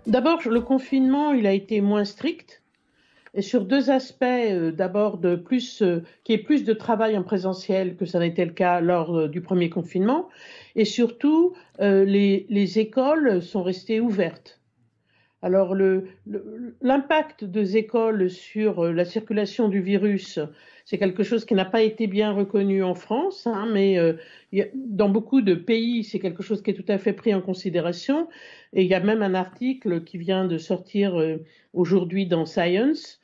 D'abord, le confinement, il a été moins strict, et sur deux aspects. D'abord, qu'il y ait plus de travail en présentiel que ça n'était le cas lors du premier confinement, et surtout, les écoles sont restées ouvertes. Alors, l'impact des écoles sur la circulation du virus, c'est quelque chose qui n'a pas été bien reconnu en France, hein, mais dans beaucoup de pays, c'est quelque chose qui est tout à fait pris en considération. Et il y a même un article qui vient de sortir aujourd'hui dans Science,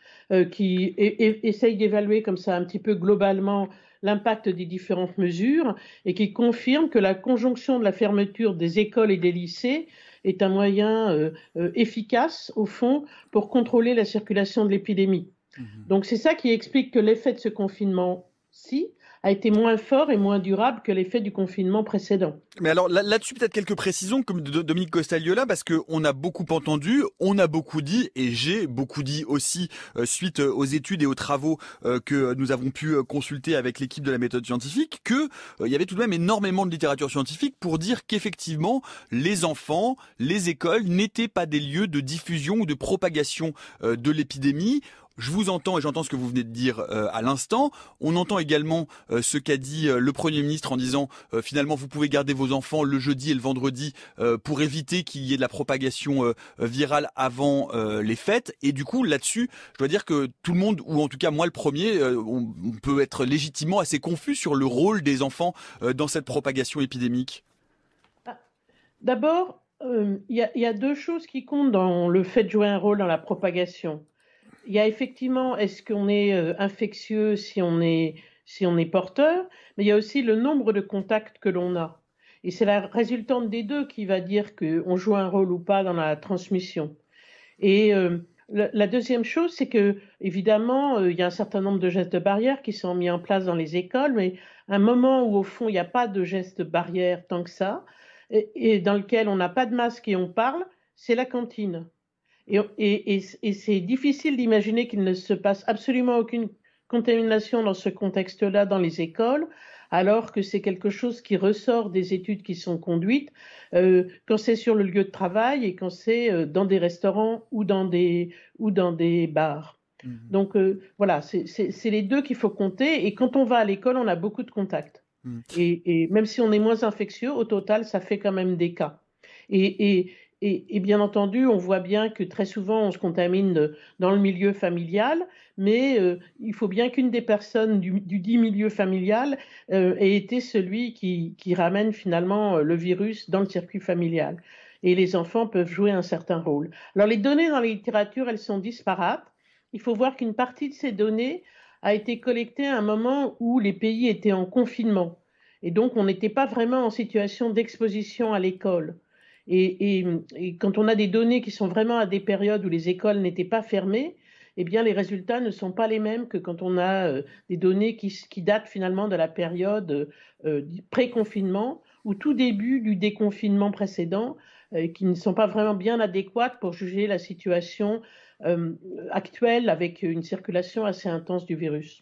qui essaye d'évaluer comme ça un petit peu globalement l'impact des différentes mesures et qui confirme que la conjonction de la fermeture des écoles et des lycées est un moyen efficace, au fond, pour contrôler la circulation de l'épidémie. Mhm. Donc c'est ça qui explique que l'effet de ce confinement-ci a été moins fort et moins durable que l'effet du confinement précédent. Mais alors là-dessus, peut-être quelques précisions comme de Dominique Costagliola, parce que on a beaucoup entendu, on a beaucoup dit, et j'ai beaucoup dit aussi suite aux études et aux travaux que nous avons pu consulter avec l'équipe de la méthode scientifique, que il y avait tout de même énormément de littérature scientifique pour dire qu'effectivement les enfants, les écoles n'étaient pas des lieux de diffusion ou de propagation de l'épidémie. Je vous entends et j'entends ce que vous venez de dire à l'instant. On entend également ce qu'a dit le Premier ministre en disant finalement vous pouvez garder vos enfants le jeudi et le vendredi pour éviter qu'il y ait de la propagation virale avant les fêtes. Et du coup là-dessus, je dois dire que tout le monde, ou en tout cas moi le premier, on peut être légitimement assez confus sur le rôle des enfants dans cette propagation épidémique. D'abord, il y a deux choses qui comptent dans le fait de jouer un rôle dans la propagation. Il y a effectivement, est-ce qu'on est infectieux si on est porteur, mais il y a aussi le nombre de contacts que l'on a. Et c'est la résultante des deux qui va dire qu'on joue un rôle ou pas dans la transmission. Et la deuxième chose, c'est que, évidemment, il y a un certain nombre de gestes barrières qui sont mis en place dans les écoles, mais un moment où, au fond, il n'y a pas de gestes barrières tant que ça, et dans lequel on n'a pas de masque et on parle, c'est la cantine. Et c'est difficile d'imaginer qu'il ne se passe absolument aucune contamination dans ce contexte-là dans les écoles, alors que c'est quelque chose qui ressort des études qui sont conduites quand c'est sur le lieu de travail et quand c'est dans des restaurants ou dans des bars. Mhm. Donc voilà, c'est les deux qu'il faut compter. Et quand on va à l'école, on a beaucoup de contacts. Mhm. Et même si on est moins infectieux, au total, ça fait quand même des cas. Et, et, et bien entendu, on voit bien que très souvent, on se contamine dans le milieu familial, mais il faut bien qu'une des personnes du dit milieu familial ait été celui qui ramène finalement le virus dans le circuit familial. Et les enfants peuvent jouer un certain rôle. Alors les données dans la littérature, elles sont disparates. Il faut voir qu'une partie de ces données a été collectée à un moment où les pays étaient en confinement. Et donc, on n'était pas vraiment en situation d'exposition à l'école. Et quand on a des données qui sont vraiment à des périodes où les écoles n'étaient pas fermées, eh bien, les résultats ne sont pas les mêmes que quand on a des données qui datent finalement de la période pré-confinement ou tout début du déconfinement précédent, qui ne sont pas vraiment bien adéquates pour juger la situation actuelle avec une circulation assez intense du virus.